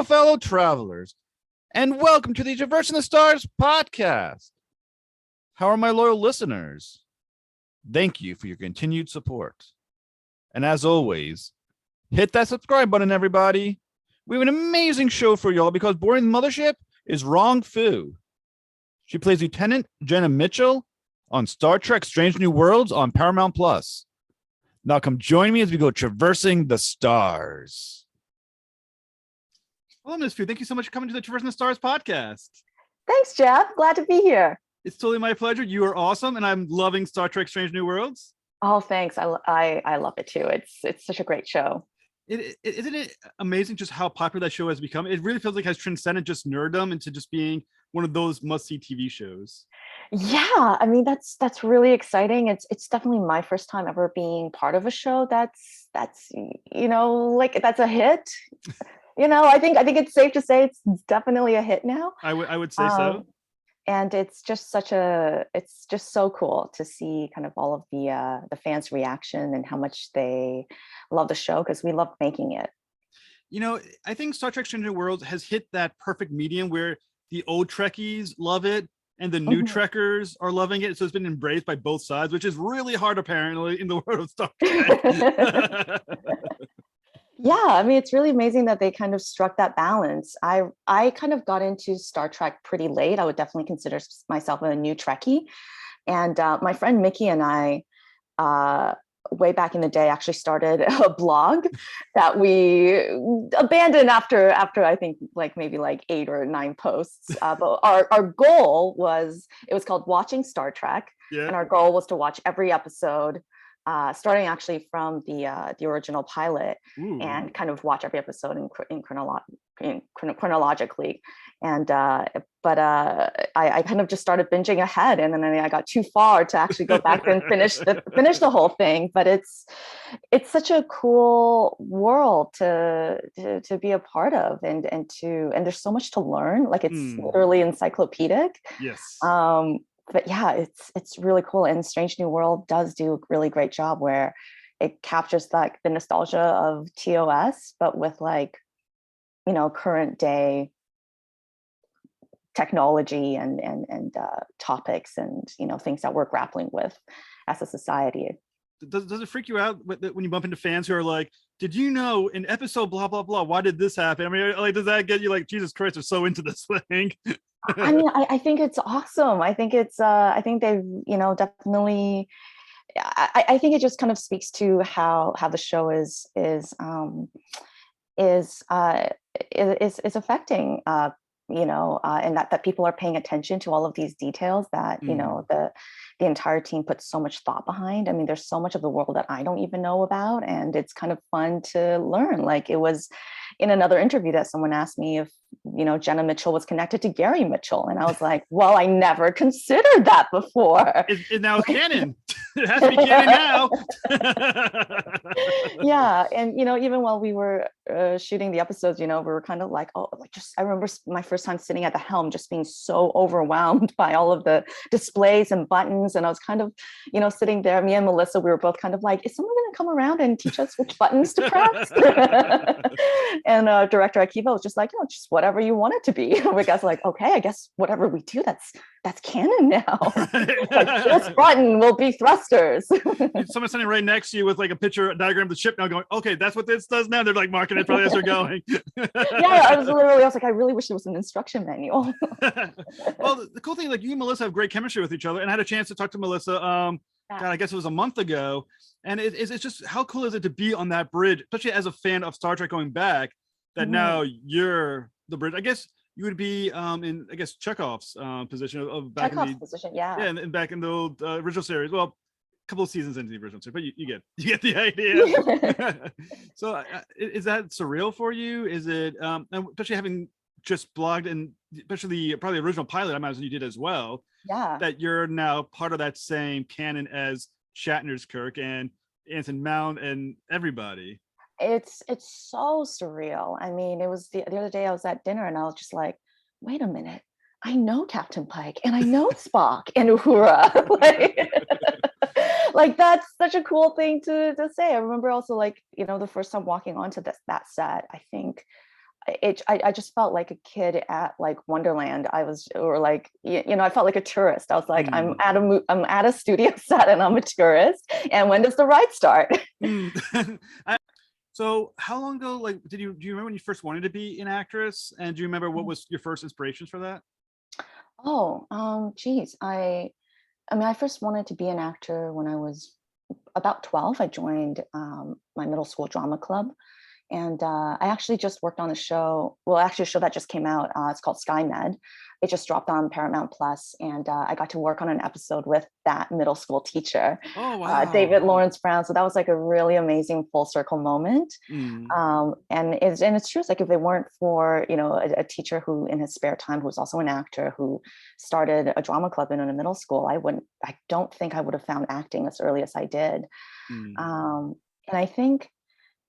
fellow travelers, and welcome to the Traversing the Stars podcast. How are my loyal listeners? Thank you for your continued support. And as always, hit that subscribe button, everybody. We have an amazing show for y'all because boarding the mothership is Rong Fu. She plays Lieutenant Jenna Mitchell on Star Trek Strange New Worlds on Paramount Plus. Now come join me as we go traversing the stars. Hello, Ms. Fu. Thank you so much for coming to the Traversing the Stars podcast. Thanks, Jeff. Glad to be here. It's totally my pleasure. You are awesome, and I'm loving Star Trek Strange New Worlds. Oh, thanks. I love it too. It's such a great show. Isn't it amazing just how popular that show has become? It really feels like it has transcended just nerddom into just being one of those must-see TV shows. Yeah, I mean that's really exciting. It's definitely my first time ever being part of a show that's that's a hit. I think it's safe to say it's definitely a hit now. I would say so. And it's just so cool to see kind of all of the fans' reaction and how much they love the show because we love making it. I think Star Trek Strange New Worlds has hit that perfect medium where the old Trekkies love it and the new Trekkers are loving it. So it's been embraced by both sides, which is really hard apparently in the world of Star Trek. Yeah, I mean, it's really amazing that they kind of struck that balance. I kind of got into Star Trek pretty late. I would definitely consider myself a new Trekkie. And my friend Mickey and I, way back in the day, actually started a blog that we abandoned after I think maybe 8 or 9 posts. But our goal was called Watching Star Trek. Yeah. And our goal was to watch every episode. Starting actually from the original pilot. Ooh. And kind of watch every episode chronologically. And I kind of just started binging ahead, and then I got too far to actually go back and finish the whole thing. But it's such a cool world to be a part of, and there's so much to learn. Like it's literally encyclopedic. Yes. But yeah, it's really cool. And Strange New World does do a really great job where it captures the nostalgia of TOS, but with current day technology and topics and things that we're grappling with as a society. Does it freak you out when you bump into fans who are like, did you know in episode blah blah blah, why did this happen? I mean, does that get you like, Jesus Christ, they're so into this thing? I mean, I think it's awesome. I think it's I think they've definitely I think it just kind of speaks to how the show is affecting and that people are paying attention to all of these details that the entire team puts so much thought behind. I mean, there's so much of the world that I don't even know about, and it's kind of fun to learn. Like it was in another interview that someone asked me if Jenna Mitchell was connected to Gary Mitchell, and I was like, well, I never considered that before. It's now canon. It has to be canon now. Yeah, and even while we were shooting the episodes, we were kind of like, I remember my first time sitting at the helm just being so overwhelmed by all of the displays and buttons, and I was kind of sitting there, me and Melissa, we were both kind of like, is someone going to come around and teach us which buttons to press? And director Akiva was just like, just whatever you want it to be. We guys like, okay, I guess whatever we do, that's canon now. Like, this button will be thrusters. Someone standing right next to you with a diagram of the ship now going, okay, that's what this does now. They're marking it probably as they're going. Yeah, I was like, I really wish there was an instruction manual. Well, the cool thing, you and Melissa have great chemistry with each other, and I had a chance to talk to Melissa God, I guess it was a month ago, and it's just, how cool is it to be on that bridge, especially as a fan of Star Trek going back, that now you're the bridge. I guess you would be in Chekhov's position of back Chekhov's in the position, yeah, and back in the old original series. Well, a couple of seasons into the original series, but you get the idea. So is that surreal for you? Is it especially having just blogged, and especially probably the original pilot, I imagine you did as well. Yeah, that you're now part of that same canon as Shatner's Kirk and Anson Mount and everybody. It's so surreal. I mean, it was the other day I was at dinner and I was just like, wait a minute, I know Captain Pike and I know Spock and Uhura. Like that's such a cool thing to say. I remember also the first time walking onto that set, I think I just felt like a kid at like Wonderland. I was, or like, I felt like a tourist. I was like, I'm at a studio set and I'm a tourist. And when does the ride start? So how long ago, like, do you remember when you first wanted to be an actress? And do you remember what was your first inspirations for that? Geez. I mean, I first wanted to be an actor when I was about 12. I joined my middle school drama club. And I actually just worked on a show. Well, actually, a show that just came out. It's called SkyMed. It just dropped on Paramount Plus, and I got to work on an episode with that middle school teacher, Oh, wow. David Lawrence Brown. So that was like a really amazing full circle moment. And it's true. It's like if it weren't for a teacher who, in his spare time, who was also an actor, who started a drama club in a middle school, I don't think I would have found acting as early as I did. And I think.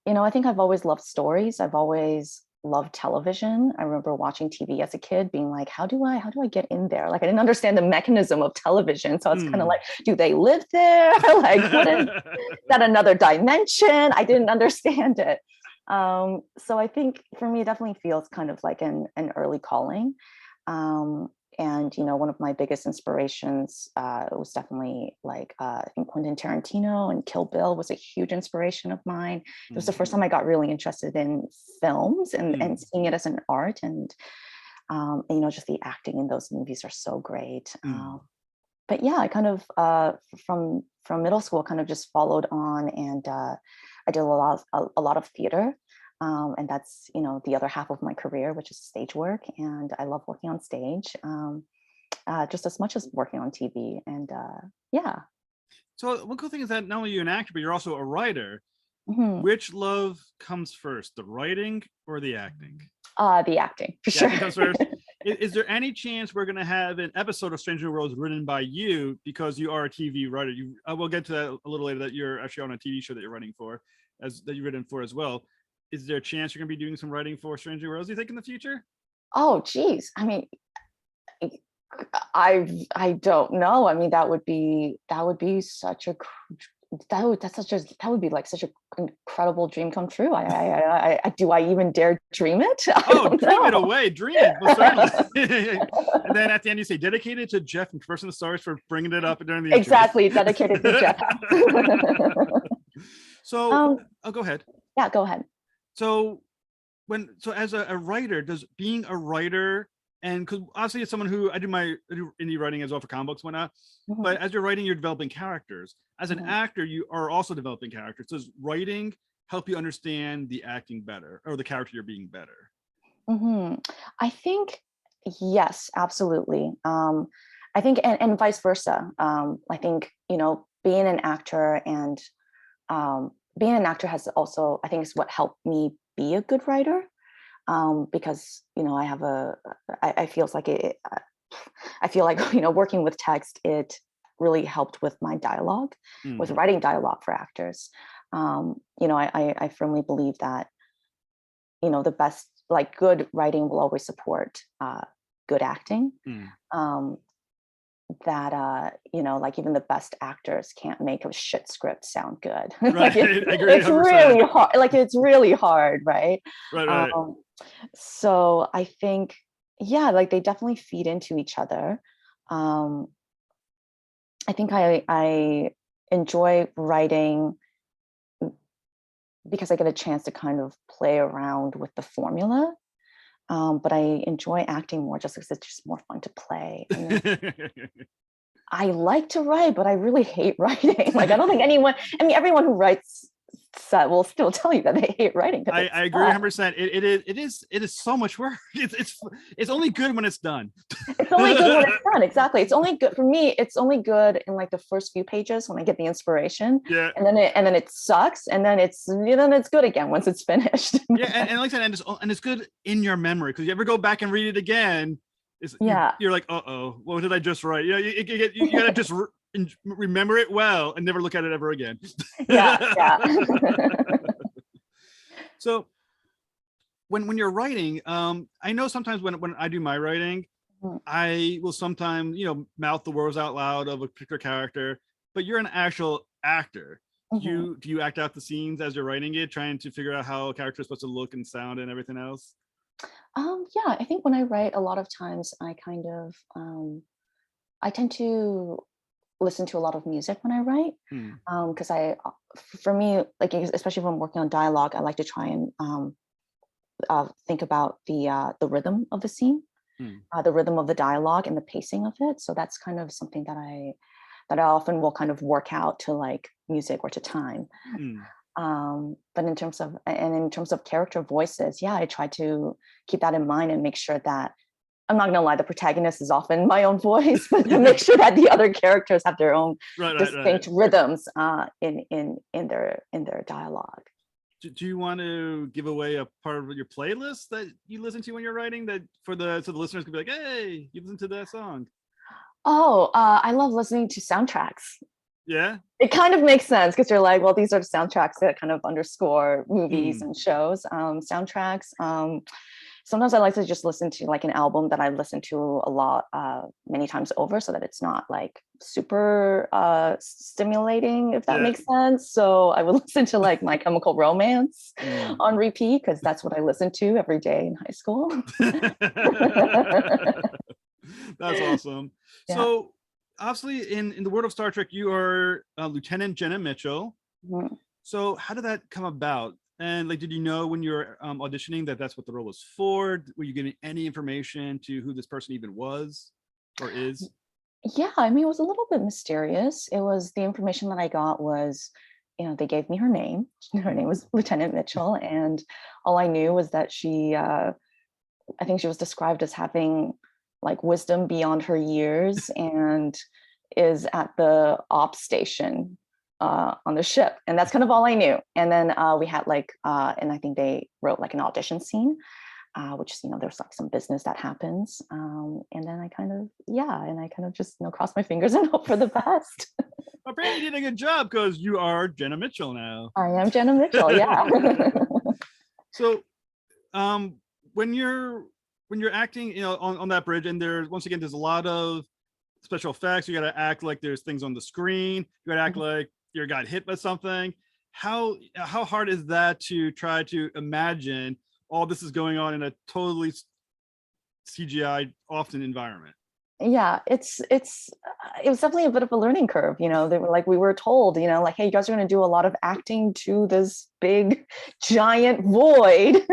I think I've always loved stories. I've always loved television. I remember watching TV as a kid, being like, how do I get in there? Like, I didn't understand the mechanism of television. So it's kind of like, do they live there? Like, what is that, another dimension? I didn't understand it. So I think for me, it definitely feels kind of like an early calling. And one of my biggest inspirations was definitely like I think Quentin Tarantino, and Kill Bill was a huge inspiration of mine. It was the first time I got really interested in films and seeing it as an art, and just the acting in those movies are so great. But yeah, I kind of from middle school kind of just followed on, and I did a lot of theater. And that's, the other half of my career, which is stage work. And I love working on stage just as much as working on TV. And yeah. So one cool thing is that not only are you an actor, but you're also a writer. Mm-hmm. Which love comes first, the writing or the acting? The acting, for sure. Acting comes first. Is there any chance we're going to have an episode of Stranger Worlds written by you, because you are a TV writer? We'll get to that a little later, that you're actually on a TV show that you're writing for, that you've written for as well. Is there a chance you're going to be doing some writing for Stranger Worlds, do you think, in the future? Oh, geez. I mean, I don't know. I mean, that would be such a that would be like such an incredible dream come true. Do I even dare dream it? Dream it away, dream it. Well, certainly. And then at the end you say, dedicated to Jeff and Person of the Stars for bringing it up during the interview. Exactly, dedicated to Jeff. So go ahead. Yeah, go ahead. So as a writer, does being a writer, and because obviously as someone who I do indie writing as well for comic books and whatnot, but as you're writing, you're developing characters. As an actor, you are also developing characters. Does writing help you understand the acting better, or the character you're being better? I think yes, absolutely. I think and vice versa. I think being an actor and has also, I think, is what helped me be a good writer, because I feel like working with text, it really helped with my dialogue, with writing dialogue for actors. I firmly believe that the best, like, good writing will always support good acting. That like even the best actors can't make a shit script sound good. Right. It's really hard. Like, it's really hard, right? Right. So I think, yeah, like they definitely feed into each other. I think I enjoy writing because I get a chance to kind of play around with the formula. But I enjoy acting more just because it's just more fun to play. I like to write, but I really hate writing. Like, I don't think everyone who writes will still tell you that they hate writing. I agree 100%. It is so much work. It's only good when it's done. It's only good when it's done. Exactly. It's only good for me. It's only good in like the first few pages when I get the inspiration. Yeah. And then it sucks, and then it's good again once it's finished. Yeah, and like I said, and it's good in your memory, because you ever go back and read it again, you're like, uh-oh, what did I just write? You gotta just remember it well and never look at it ever again. Yeah. So when you're writing, I know sometimes when I do my writing, I will sometimes mouth the words out loud of a particular character, but you're an actual actor. Do you act out the scenes as you're writing it, trying to figure out how a character is supposed to look and sound and everything else? Yeah, I think when I write, a lot of times I tend to listen to a lot of music when I write, because for me, like especially when I'm working on dialogue, I like to try and think about the rhythm of the scene, the rhythm of the dialogue, and the pacing of it. So that's kind of something that I often will kind of work out to like music or to time. But in terms of character voices, yeah, I try to keep that in mind and make sure that I'm not gonna lie, the protagonist is often my own voice, but to make sure that the other characters have their own distinct rhythms in their dialogue. Do you want to give away a part of your playlist that you listen to when you're writing, that so the listeners can be like, hey, you listen to that song? Oh, I love listening to soundtracks. Yeah, it kind of makes sense because you're like, well, these are the soundtracks that kind of underscore movies and shows. Soundtracks. Sometimes I like to just listen to like an album that I listen to a lot, many times over, so that it's not like super stimulating, if that makes sense. So I would listen to like My Chemical Romance on repeat because that's what I listened to every day in high school. That's awesome. Yeah. So obviously in the world of Star Trek, you are Lieutenant Jenna Mitchell. So how did that come about? And like, did you know when you were auditioning that that's what the role was for? Were you giving any information to who this person even was or is? Yeah, I mean, it was a little bit mysterious. It was, the information that I got was, they gave me her name. Her name was Lieutenant Mitchell. And all I knew was that she, I think she was described as having like wisdom beyond her years and is at the ops station on the ship. And that's kind of all I knew. And then we had like, and I think they wrote like an audition scene, which is, there's like some business that happens. And then I kind of just, cross my fingers and hope for the best. Apparently you did a good job because you are Jenna Mitchell now. I am Jenna Mitchell, yeah. So when you're acting, on that bridge, and there's a lot of special effects, you got to act like there's things on the screen, you got to act like you got hit by something. How hard is that to try to imagine all this is going on in a totally CGI often environment? Yeah, it was definitely a bit of a learning curve. They were like, we were told, like, hey, you guys are going to do a lot of acting to this big giant void.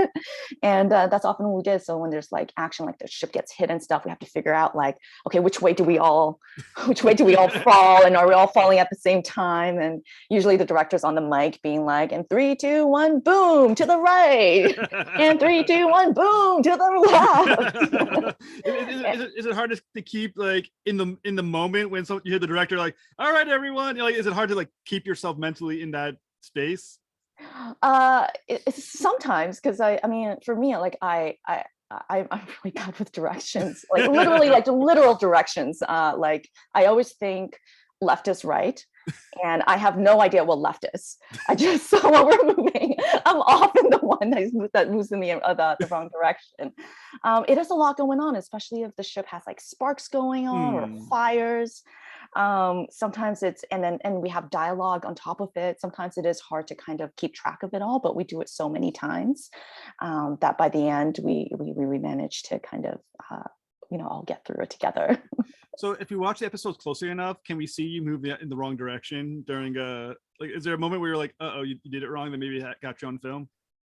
And that's often what we did. So when there's like action, like the ship gets hit and stuff, we have to figure out like, okay, which way do we all fall, and are we all falling at the same time? And usually the director's on the mic being like, and 3, 2, 1, boom, to the right, and 3, 2, 1, boom, to the left. Is it hard to keep like in the moment when you hear the director like, all right, everyone, is it hard to like keep yourself mentally in that space? It's sometimes, because I mean, for me, like I'm really bad with directions, like literally like the literal directions. Like I always think left is right, and I have no idea what left is. I just saw what we're moving. I'm often the one that moves in the wrong direction. It is a lot going on, especially if the ship has like sparks going on or fires. Sometimes and we have dialogue on top of it. Sometimes it is hard to kind of keep track of it all, but we do it so many times that by the end we manage to kind of all get through it together. So if you watch the episodes closely enough, can we see you move in the wrong direction during like, is there a moment where you're like, uh-oh, you did it wrong, that maybe got you on film?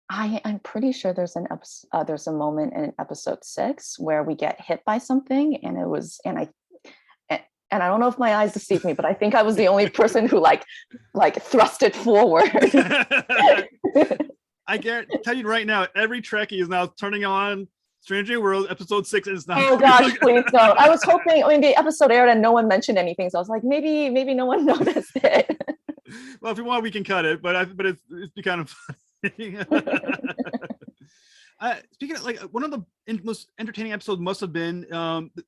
I'm pretty sure there's a moment in episode 6 where we get hit by something, and I don't know if my eyes deceive me, but I think I was the only person who like thrust it forward. I can't tell you right now, every Trekkie is now turning on Stranger World episode 6 is not. Oh gosh, please no. I was hoping, the episode aired and no one mentioned anything, so I was like, maybe no one noticed it. Well, if you want, we can cut it, but it's be kind of funny. Speaking of, like, one of the most entertaining episodes must have been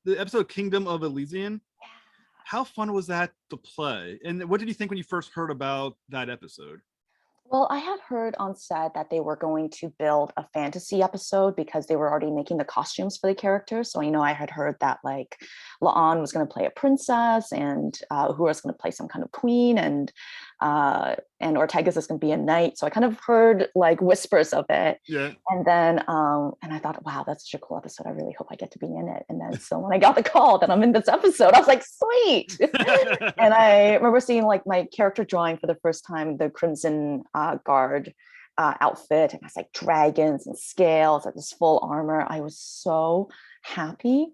the episode Kingdom of Elysian. How fun was that to play? And what did you think when you first heard about that episode? Well, I had heard on set that they were going to build a fantasy episode because they were already making the costumes for the characters. So, I had heard that like La'an was going to play a princess, and who was going to play some kind of queen. And and Ortegas is going to be a knight. So I kind of heard like whispers of it. Yeah. And then, and I thought, wow, that's such a cool episode. I really hope I get to be in it. And then, so when I got the call that I'm in this episode, I was like, sweet. And I remember seeing like my character drawing for the first time, the Crimson Guard outfit. And I was like dragons and scales, like this full armor. I was so happy.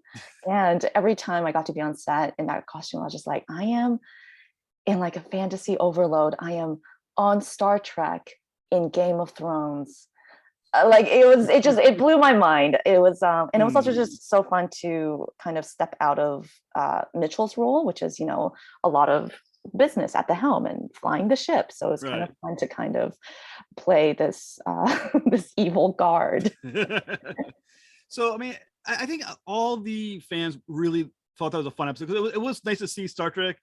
And every time I got to be on set in that costume, I was just like, I am in like a fantasy overload. I am on Star Trek in Game of Thrones. Like it blew my mind. It was and it was also just so fun to kind of step out of Mitchell's role, which is, you know, a lot of business at the helm and flying the ship. So it was kind of fun to kind of play this this evil guard. So I mean, I think all the fans really thought that was a fun episode, because it was nice to see Star Trek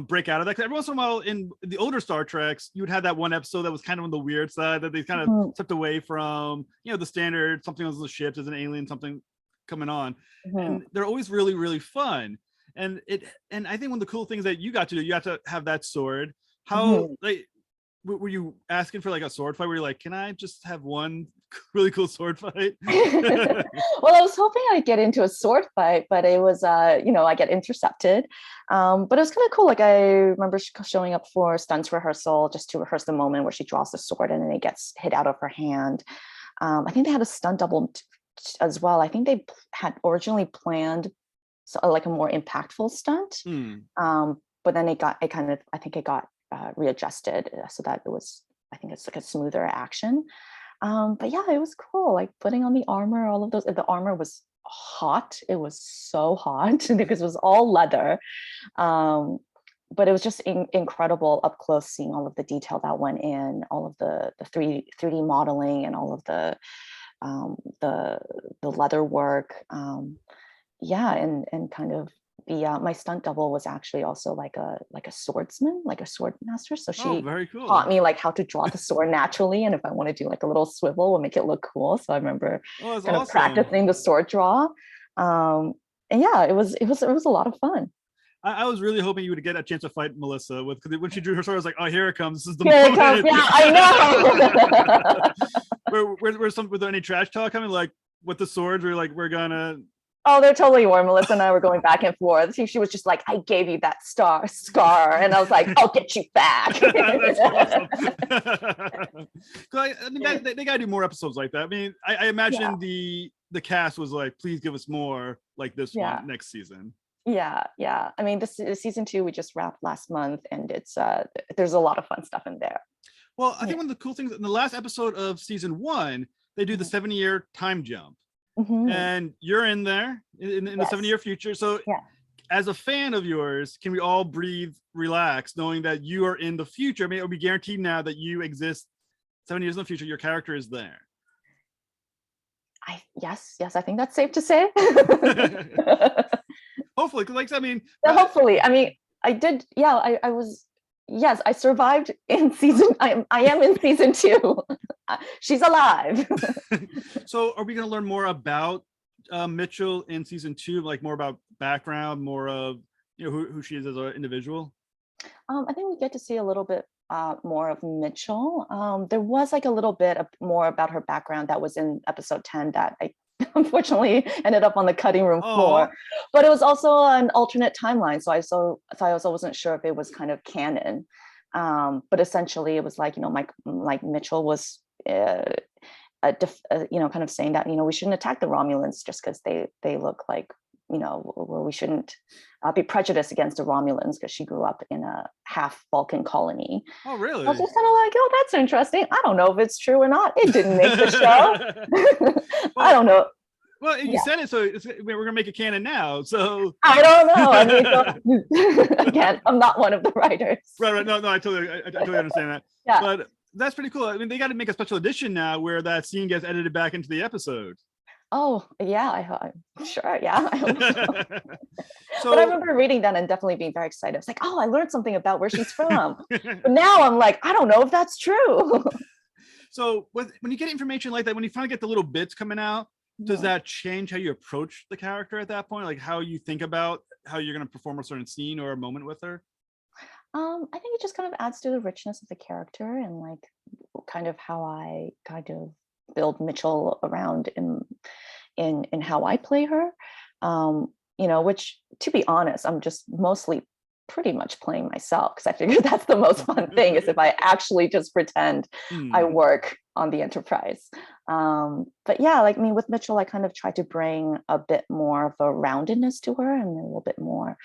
break out of that. Because every once in a while in the older Star Treks, you would have that one episode that was kind of on the weird side, that they kind of stepped away from, you know, the standard, something on the ship, there's an alien, something coming on. And they're always really, really fun. And I think one of the cool things that you got to do, you have to have that sword. How like were you asking for like a sword fight where you're like, can I just have one really cool sword fight? Well, I was hoping I'd get into a sword fight, but it was you know, I get intercepted. But it was kind of cool. Like I remember showing up for stunts rehearsal just to rehearse the moment where she draws the sword and then it gets hit out of her hand. I think they had a stunt double as well. I think they had originally planned like a more impactful stunt, but then it got readjusted so that it was, I think it's like a smoother action. But yeah, it was cool, like putting on the armor, all of those. The armor was hot. It was so hot because it was all leather. But it was just incredible up close, seeing all of the detail that went in, all of the 3D modeling and all of the leather work. Yeah, and kind of my stunt double was actually also like a swordsman, like a sword master. So she very cool. taught me like how to draw the sword naturally, and if I want to do like a little swivel, we'll make it look cool. So I remember kind of practicing the sword draw. And yeah, it was a lot of fun. I was really hoping you would get a chance to fight Melissa because when she drew her sword, I was like, oh, here it comes. This is the moment. It comes. Yeah, I know. Were there any trash talk coming, like with the swords? We're gonna. Oh, they're totally warm. Melissa and I were going back and forth. She was just like, I gave you that scar. And I was like, I'll get you back. That's awesome. I mean, they got to do more episodes like that. I mean, I imagine the cast was like, please give us more like this one next season. Yeah. I mean, this is season 2 we just wrapped last month, and it's there's a lot of fun stuff in there. Well, I think one of the cool things in the last episode of season 1, they do the 7-year time jump. And you're in there in the 7-year future. So as a fan of yours, can we all breathe, relax, knowing that you are in the future? I mean, it'll be guaranteed now that you exist 7 years in the future. Your character is there. Yes, I think that's safe to say. Hopefully, because like I mean, hopefully. I mean, I did. Yeah, I was. Yes, I survived in season. I am in season 2. She's alive. So, are we going to learn more about Mitchell in season 2? Like more about background, more of who she is as an individual. I think we get to see a little bit more of Mitchell. There was like a little bit more about her background that was in episode 10 that I unfortunately ended up on the cutting room floor, but it was also an alternate timeline. So I also wasn't sure if it was kind of canon. But essentially it was like, like Mitchell was, kind of saying that, we shouldn't attack the Romulans just because they look like, we shouldn't be prejudiced against the Romulans because she grew up in a half Vulcan colony. Oh, really? I was just kind of like, oh, that's interesting. I don't know if it's true or not. It didn't make the show. I don't know. Well, you said it, so we're gonna make it canon now. So I don't know. I mean, again, I'm not one of the writers. Right. No, I totally understand that. Yeah. But that's pretty cool. I mean, they got to make a special edition now where that scene gets edited back into the episode. Oh yeah, I'm sure. Yeah, I hope so. So, but I remember reading that and definitely being very excited. It's like, oh, I learned something about where she's from. But now I'm like, I don't know if that's true. So when you get information like that, when you finally get the little bits coming out, does that change how you approach the character at that point? Like how you think about how you're going to perform a certain scene or a moment with her? I think it just kind of adds to the richness of the character and like kind of how I kind of build Mitchell around in how I play her. Which to be honest, I'm just mostly pretty much playing myself because I figure that's the most fun thing is if I actually just pretend I work on the Enterprise. But yeah, like with Mitchell, I kind of try to bring a bit more of a roundedness to her and a little bit more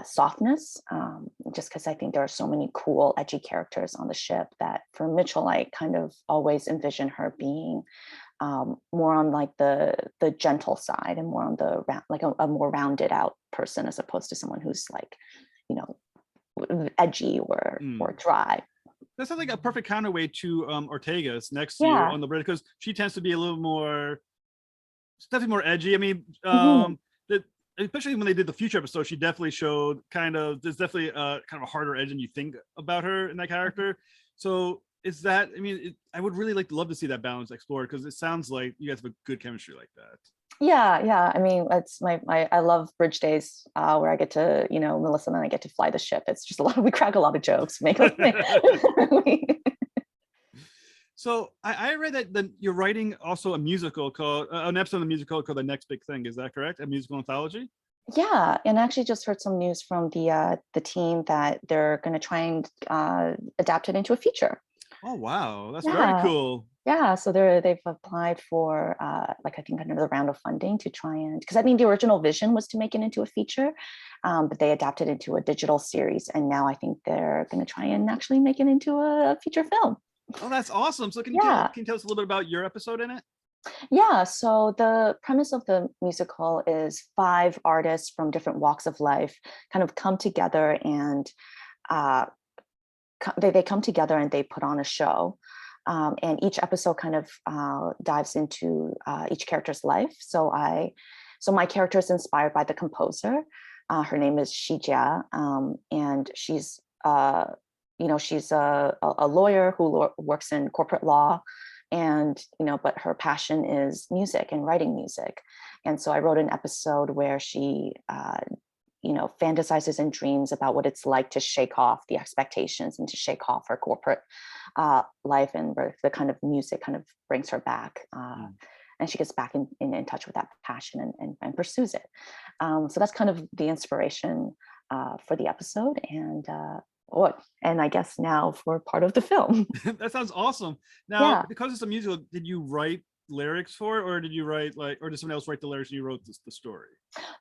softness, just because I think there are so many cool, edgy characters on the ship that for Mitchell, I kind of always envision her being more on like the gentle side and more on the like a more rounded out person as opposed to someone who's like, edgy or dry. That sounds like a perfect counterweight to Ortegas next to you Yeah. on the bridge, because she tends to be a little more, definitely more edgy. I mean, especially when they did the future episode, she definitely showed there's definitely kind of a harder edge than you think about her in that character. So is that, I mean, I would really love to see that balance explored, because it sounds like you guys have a good chemistry like that. Yeah. I mean, that's I love bridge days where I get to, Melissa and I get to fly the ship. It's just we crack a lot of jokes. So I read that you're writing also a musical called, an episode of the musical called The Next Big Thing. Is that correct? A musical anthology? Yeah, and I actually just heard some news from the team that they're going to try and adapt it into a feature. Oh wow, that's very cool. Yeah, so they've applied for I think another round of funding to try and, because I think the original vision was to make it into a feature, but they adapted it into a digital series, and now I think they're going to try and actually make it into a feature film. Oh, that's awesome. So can you tell us a little bit about your episode in it? Yeah, so the premise of the musical is 5 artists from different walks of life kind of come together and they come together and they put on a show. And each episode kind of dives into each character's life. So my character is inspired by the composer. Her name is Shijia, and she's she's a lawyer who works in corporate law, and but her passion is music and writing music. And so I wrote an episode where she fantasizes and dreams about what it's like to shake off the expectations and to shake off her corporate life, and where the kind of music kind of brings her back, and she gets back in touch with that passion and pursues it. So that's kind of the inspiration for the episode, and I guess now for part of the film. That sounds awesome. Now, because it's a musical, did you write lyrics for it, or did you write or did someone else write the lyrics and you wrote the story?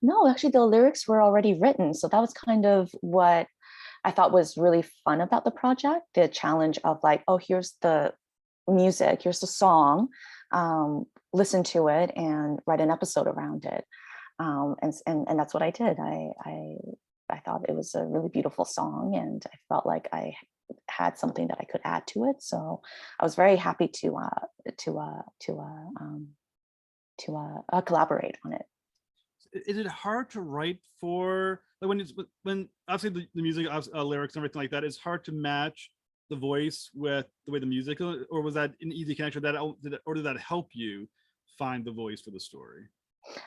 No, actually the lyrics were already written. So that was kind of what I thought was really fun about the project, the challenge of like, oh, here's the music, here's the song, listen to it and write an episode around it. And that's what I did. I thought it was a really beautiful song, and I felt like I had something that I could add to it. So I was very happy to collaborate on it. Is it hard to write for, like, when obviously the music, lyrics and everything like that, it's hard to match the voice with the way the music, or was that an easy connection? Or did that help you find the voice for the story?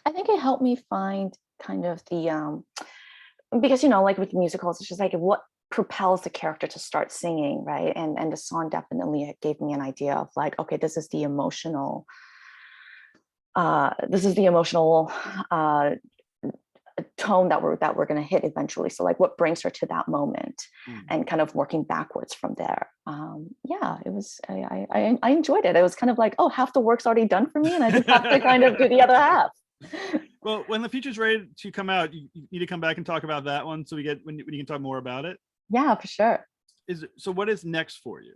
I think it helped me find kind of the because like with musicals, it's just like what propels the character to start singing, right? And the song definitely gave me an idea of like, okay, this is the emotional tone that we're going to hit eventually. So like what brings her to that moment, and kind of working backwards from there. It was, I enjoyed it. It was kind of like, oh, half the work's already done for me, and I just have to kind of do the other half. Well, when the feature's ready to come out, you need to come back and talk about that one, so we get when you can talk more about it. Yeah, for sure. So what is next for you?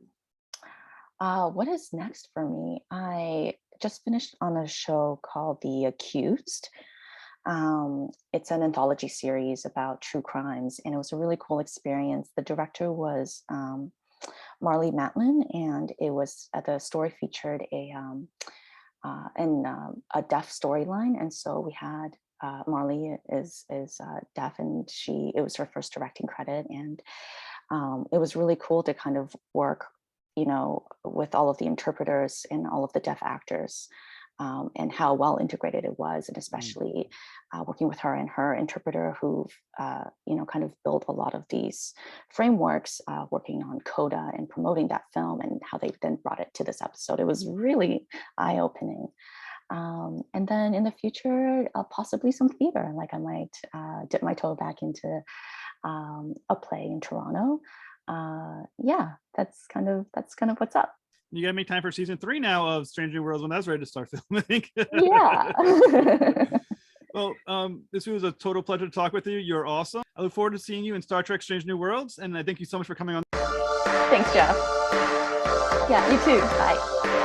What is next for me? I just finished on a show called The Accused. It's an anthology series about true crimes, and it was a really cool experience. The director was Marley Matlin, and it was the story featured a deaf storyline, and so we had Marley is deaf, and it was her first directing credit, and it was really cool to kind of work with all of the interpreters and all of the deaf actors and how well integrated it was, and especially working with her and her interpreter, who kind of built a lot of these frameworks, working on coda and promoting that film, and how they then brought it to this episode. It was really eye-opening. And then in the future, possibly some theater. Like I might dip my toe back into a play in Toronto. That's kind of what's up. You gotta make time for season 3 now of Strange New Worlds when that's ready to start filming. Yeah. Well, this was a total pleasure to talk with you. You're awesome. I look forward to seeing you in Star Trek Strange New Worlds, and I thank you so much for coming on. Thanks, Jeff. Yeah, you too. Bye.